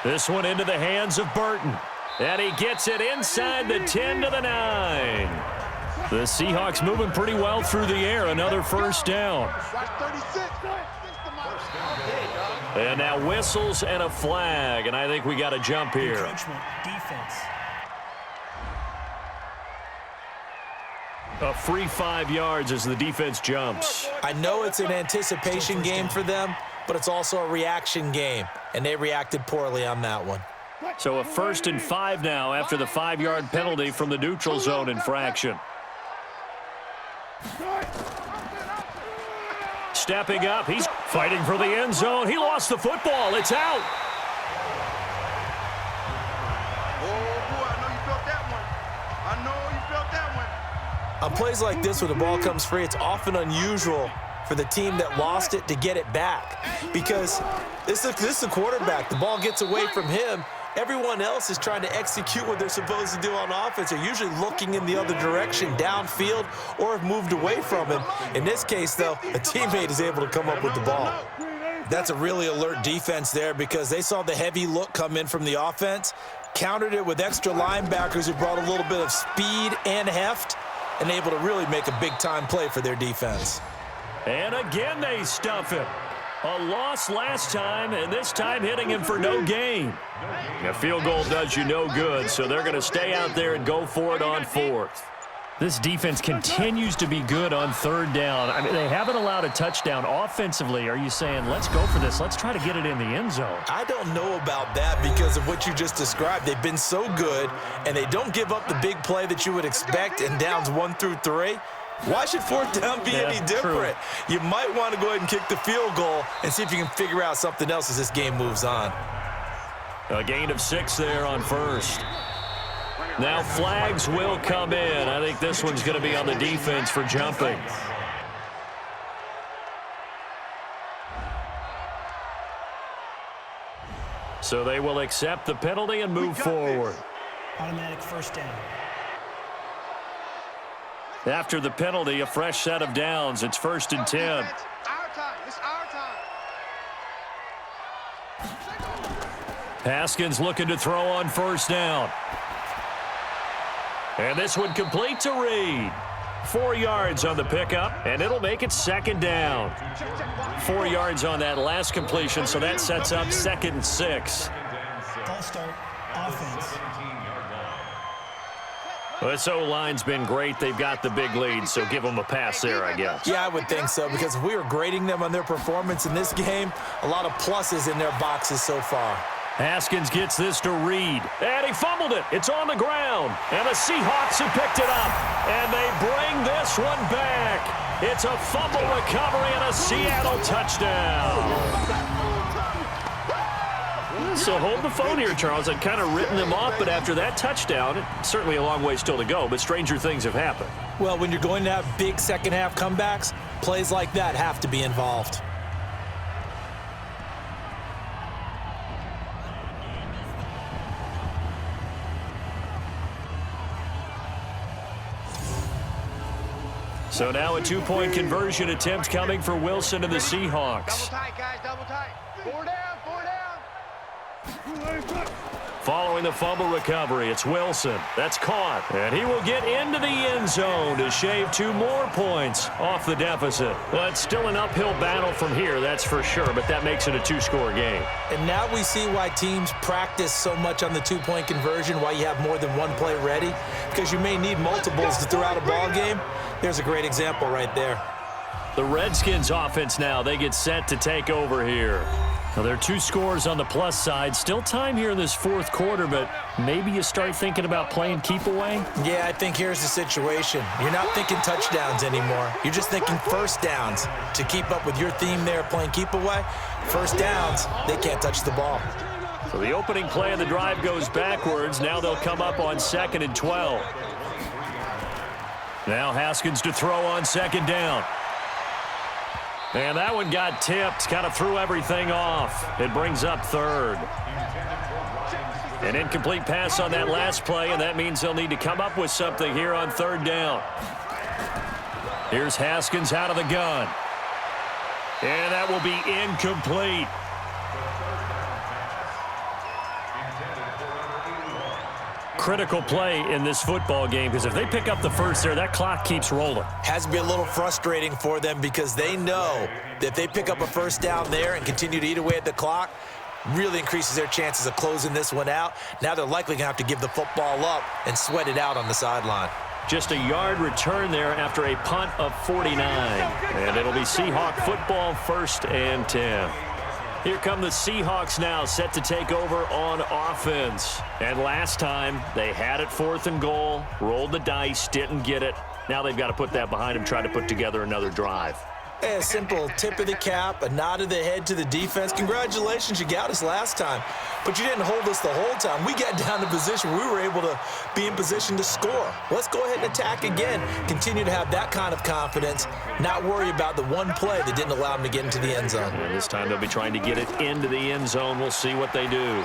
Speaker 2: This one into the hands of Burton. And he gets it inside the 10 to the 9. The Seahawks moving pretty well through the air. Another 1st down. And now whistles and a flag. And I think we got a jump here.
Speaker 5: Defense.
Speaker 2: A free 5 yards as the defense jumps.
Speaker 3: I know it's an anticipation game for them, but it's also a reaction game, and they reacted poorly on that one.
Speaker 2: So a 1st and 5 now after the 5-yard penalty from the neutral zone infraction. Stepping up, he's fighting for the end zone. He lost the football. It's out.
Speaker 3: On plays like this, when the ball comes free, it's often unusual for the team that lost it to get it back, because this is the quarterback. The ball gets away from him. Everyone else is trying to execute what they're supposed to do on offense. They're usually looking in the other direction, downfield, or have moved away from him. In this case, though, a teammate is able to come up with the ball. That's a really alert defense there, because they saw the heavy look come in from the offense, countered it with extra linebackers who brought a little bit of speed and heft, and able to really make a big-time play for their defense.
Speaker 2: And again they stuff him. A loss last time, and this time hitting him for no gain. A field goal does you no good, so they're going to stay out there and go for it on 4th. This defense continues to be good on 3rd down. I mean, they haven't allowed a touchdown offensively. Are you saying, let's go for this, let's try to get it in the end zone?
Speaker 3: I don't know about that because of what you just described. They've been so good, and they don't give up the big play that you would expect in downs 1 through 3. Why should 4th down be any different? True. You might want to go ahead and kick the field goal and see if you can figure out something else as this game moves on.
Speaker 2: A gain of 6 there on 1st. Now flags will come in. I think this one's going to be on the defense for jumping. So they will accept the penalty and move forward.
Speaker 5: Automatic 1st down.
Speaker 2: After the penalty, a fresh set of downs. It's 1st and 10.
Speaker 4: It's our time. It's our time.
Speaker 2: Haskins looking to throw on 1st down. And this one complete to Reed. 4 yards on the pickup, and it'll make it 2nd down. 4 yards on that last completion, so that sets up 2nd and 6.
Speaker 5: False start, offense.
Speaker 2: Well, this O-line's been great. They've got the big lead, so give them a pass there, I guess.
Speaker 3: Yeah, I would think so, because if we were grading them on their performance in this game, a lot of pluses in their boxes so far.
Speaker 2: Haskins gets this to Reed, and he fumbled it. It's on the ground, and the Seahawks have picked it up, and they bring this one back. It's a fumble recovery and a Seattle touchdown. So hold the phone here, Charles. I'd kind of written them off, but after that touchdown, certainly a long way still to go, but stranger things have happened.
Speaker 3: Well, when you're going to have big second-half comebacks, plays like that have to be involved.
Speaker 2: So now a two-point conversion attempt coming for Wilson and the
Speaker 6: Double
Speaker 2: Seahawks.
Speaker 6: tight, guys, double tight. 4 down, 4 down.
Speaker 2: Following the fumble recovery, it's Wilson. That's caught. And he will get into the end zone to shave 2 more points off the deficit. Well, it's still an uphill battle from here, that's for sure, but that makes it a 2-score game.
Speaker 3: And now we see why teams practice so much on the two-point conversion, why you have more than one play ready, because you may need multiples to throw out a ball game. There's a great example right there.
Speaker 2: The Redskins offense now, they get set to take over here. Now, there are 2 scores on the plus side. Still time here in this fourth quarter, but maybe you start thinking about playing keep away?
Speaker 3: Yeah, I think here's the situation. You're not thinking touchdowns anymore. You're just thinking first downs. To keep up with your theme there, playing keep away, first downs, they can't touch the ball.
Speaker 2: So the opening play of the drive goes backwards. Now they'll come up on 2nd and 12. Now Haskins to throw on 2nd down. And that one got tipped, kind of threw everything off. It brings up 3rd. An incomplete pass on that last play, and that means they'll need to come up with something here on 3rd down. Here's Haskins out of the gun. And that will be incomplete. Critical play in this football game, because if they pick up the first there, that clock keeps rolling.
Speaker 3: Has to be a little frustrating for them because they know that if they pick up a first down there and continue to eat away at the clock, really increases their chances of closing this one out. Now they're likely going to have to give the football up and sweat it out on the sideline.
Speaker 2: Just a yard return there after a punt of 49. And it'll be Seahawk football, 1st and 10. Here come the Seahawks now, set to take over on offense. And last time, they had it 4th and goal, rolled the dice, didn't get it. Now they've got to put that behind them, try to put together another drive.
Speaker 3: A simple tip of the cap, a nod of the head to the defense. Congratulations, you got us last time. But you didn't hold us the whole time. We got down to position. We were able to be in position to score. Let's go ahead and attack again. Continue to have that kind of confidence. Not worry about the one play that didn't allow them to get into the end zone.
Speaker 2: And this time they'll be trying to get it into the end zone. We'll see what they do.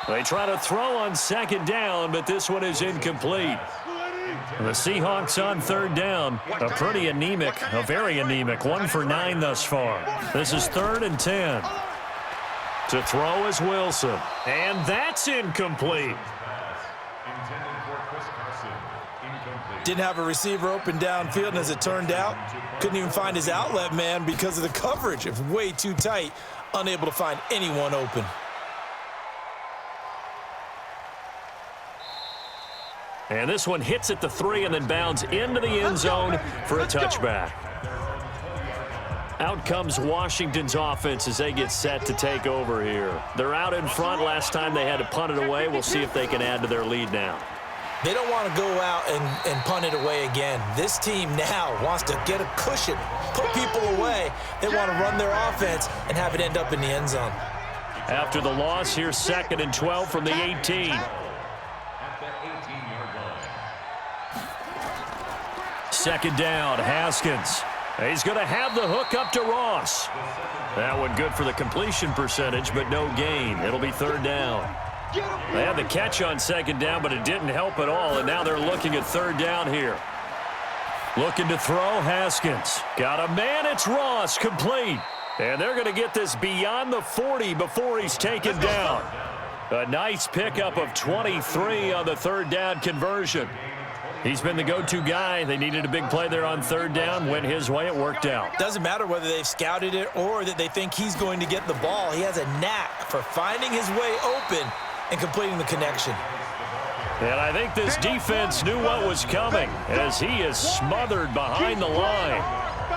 Speaker 2: They try to throw on 2nd down, but this one is incomplete. The Seahawks on 3rd down, a pretty anemic, a very anemic, 1 for 9 thus far. This is 3rd and 10. To throw is Wilson, and that's incomplete.
Speaker 3: Didn't have a receiver open downfield, and as it turned out, couldn't even find his outlet man because of the coverage. It was way too tight, unable to find anyone open.
Speaker 2: And this one hits at the 3 and then bounds into the end zone for a touchback. Out comes Washington's offense as they get set to take over here. They're out in front. Last time they had to punt it away. We'll see if they can add to their lead now.
Speaker 3: They don't want to go out and punt it away again. This team now wants to get a cushion, put people away. They want to run their offense and have it end up in the end zone.
Speaker 2: After the loss, here's 2nd and 12 from the 18. Second down, Haskins. He's going to have the hook up to Ross. That one good for the completion percentage, but no gain. It'll be 3rd down. They had the catch on 2nd down, but it didn't help at all, and now they're looking at 3rd down here. Looking to throw, Haskins. Got a man, it's Ross, complete. And they're going to get this beyond the 40 before he's taken down. A nice pickup of 23 on the 3rd down conversion. He's been the go-to guy. They needed a big play there on 3rd down. Went his way. It worked out.
Speaker 3: Doesn't matter whether they've scouted it or that they think he's going to get the ball. He has a knack for finding his way open and completing the connection.
Speaker 2: And I think this defense knew what was coming as he is smothered behind the line.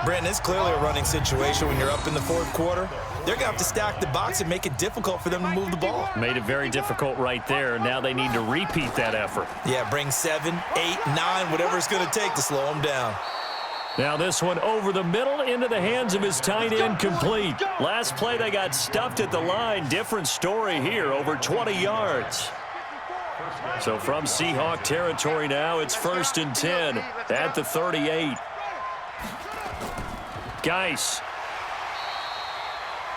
Speaker 3: Brandon, it's clearly a running situation when you're up in the 4th quarter. They're going to have to stack the box and make it difficult for them to move the ball.
Speaker 2: Made it very difficult right there. Now they need to repeat that effort.
Speaker 3: Yeah, bring 7, 8, 9, whatever it's going to take to slow them down.
Speaker 2: Now this one over the middle into the hands of his tight end, complete. Last play they got stuffed at the line. Different story here, over 20 yards. So from Seahawk territory now, it's 1st and 10 at the 38. Geis.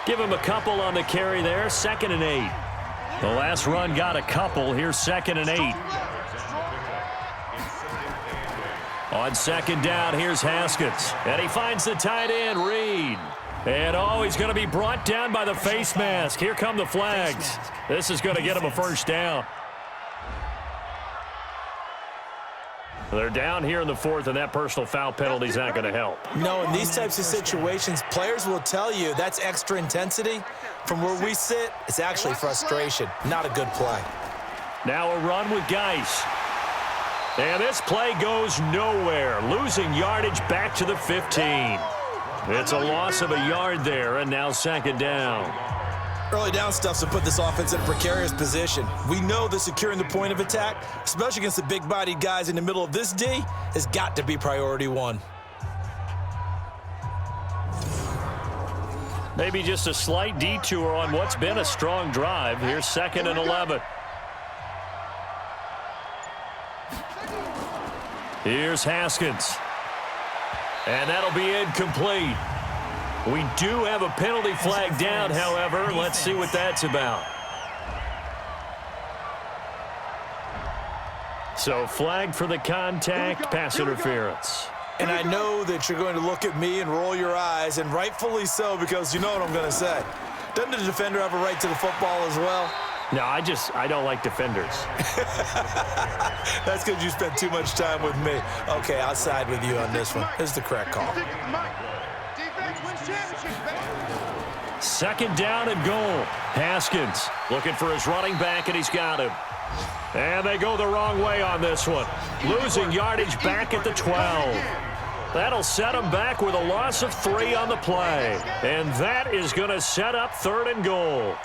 Speaker 2: Give him a couple on the carry there. 2nd and 8. The last run got a couple. Here's 2nd and 8. On second down, here's Haskins. And he finds the tight end, Reed. And, he's going to be brought down by the face mask. Here come the flags. This is going to get him a first down. They're down here in the fourth, and that personal foul penalty is not going to help.
Speaker 3: No, in these types of situations, players will tell you that's extra intensity. From where we sit, it's actually frustration. Not a good play.
Speaker 2: Now a run with Geis. And this play goes nowhere, losing yardage back to the 15. It's a loss of a yard there, and now second down.
Speaker 3: Early down stuff to put this offense in a precarious position. We know that securing the point of attack, especially against the big-bodied guys in the middle of this D, has got to be priority one.
Speaker 2: Maybe just a slight detour on what's been a strong drive. Here's second and 11. Here's Haskins. And that'll be incomplete. We do have a penalty flag down, however. Let's see what that's about. So flagged for the contact, pass interference.
Speaker 3: And I know that you're going to look at me and roll your eyes, and rightfully so, because you know what I'm going to say. Doesn't the defender have a right to the football as well?
Speaker 2: No, I don't like defenders.
Speaker 3: That's because you spent too much time with me. Okay, I'll side with you on this one. This is the correct call.
Speaker 2: Second down and goal. Haskins looking for his running back, and he's got him. And they go the wrong way on this one. Losing yardage back at the 12. That'll set them back with a loss of 3 on the play. And that is going to set up third and goal.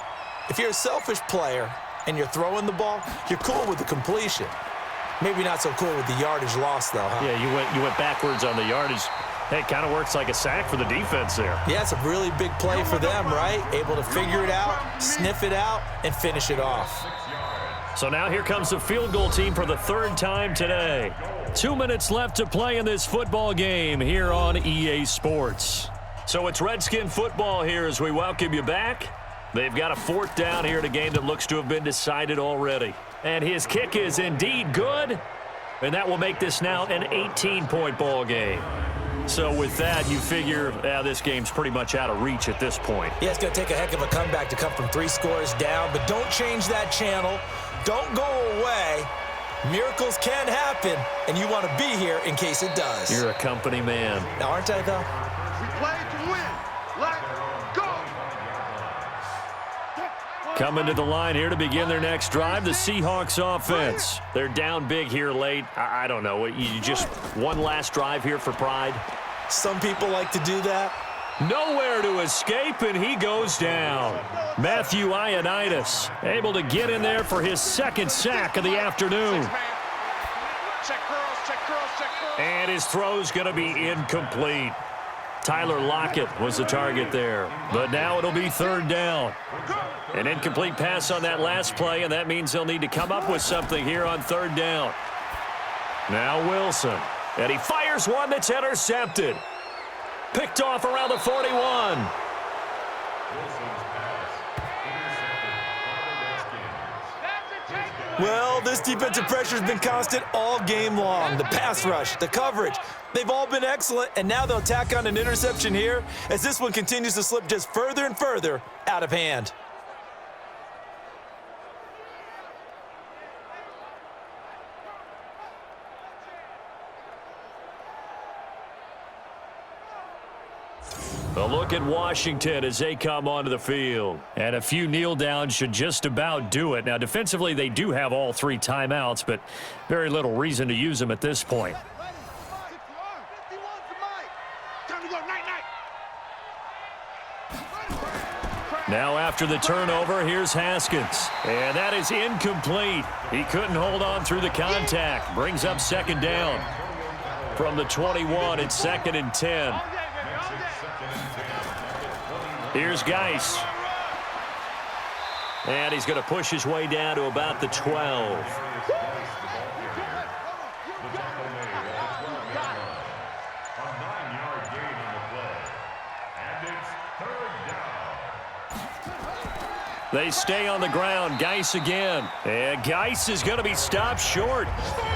Speaker 3: If you're a selfish player and you're throwing the ball, you're cool with the completion. Maybe not so cool with the yardage loss, though, huh?
Speaker 2: Yeah, you went backwards on the yardage. Hey, it kind of works like a sack for the defense there.
Speaker 3: Yeah, it's a really big play for them, right? Able to figure it out, sniff it out, and finish it off.
Speaker 2: So now here comes the field goal team for the third time today. 2 minutes left to play in this football game here on EA Sports. So it's Redskin football here as we welcome you back. They've got a fourth down here in a game that looks to have been decided already. And his kick is indeed good, and that will make this now an 18-point ball game. So with that, you figure this game's pretty much out of reach at this point.
Speaker 3: Yeah, it's going to take a heck of a comeback to come from 3 scores down, but don't change that channel. Don't go away. Miracles can happen, and you want to be here in case it does.
Speaker 2: You're a company man.
Speaker 3: Now, aren't I, though?
Speaker 6: We play to win. Let's go.
Speaker 2: Coming to the line here to begin their next drive, the Seahawks offense. They're down big here late. I don't know. You just one last drive here for pride?
Speaker 3: Some people like to do that.
Speaker 2: Nowhere to escape, and he goes down. Matthew Ioannidis able to get in there for his second sack of the afternoon. And his throw's going to be incomplete. Tyler Lockett was the target there. But now it'll be third down. An incomplete pass on that last play, and that means they'll need to come up with something here on third down. Now Wilson. And he fires one that's intercepted. Picked off around the 41.
Speaker 3: Well, this defensive pressure has been constant all game long. The pass rush, the coverage, they've all been excellent, and now they'll tack on an interception here as this one continues to slip just further and further out of hand.
Speaker 2: A look at Washington as they come onto the field. And a few kneel downs should just about do it. Now, defensively, they do have all 3 timeouts, but very little reason to use them at this point. Now after the turnover, here's Haskins. And that is incomplete. He couldn't hold on through the contact. Brings up second down. From the 21, it's second and 10. Here's Geis. And he's going to push his way down to about the 12. They stay on the ground. Geis again. And Geis is going to be stopped short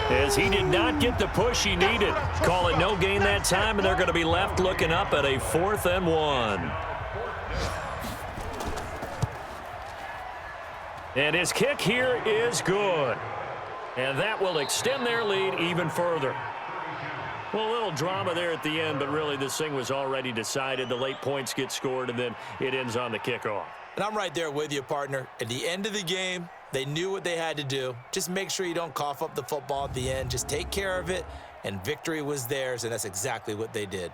Speaker 2: as he did not get the push he needed. Call it no gain that time, and they're going to be left looking up at a 4th and 1. And his kick here is good. And that will extend their lead even further. Well, a little drama there at the end, but really this thing was already decided. The late points get scored, and then it ends on the kickoff.
Speaker 3: And I'm right there with you, partner. At the end of the game, they knew what they had to do. Just make sure you don't cough up the football at the end. Just take care of it, and victory was theirs, and that's exactly what they did.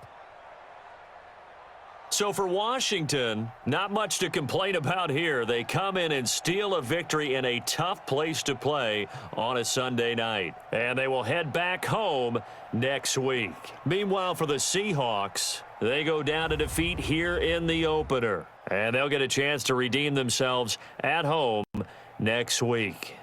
Speaker 2: So for Washington, not much to complain about here. They come in and steal a victory in a tough place to play on a Sunday night. And they will head back home next week. Meanwhile, for the Seahawks, they go down to defeat here in the opener. And they'll get a chance to redeem themselves at home next week.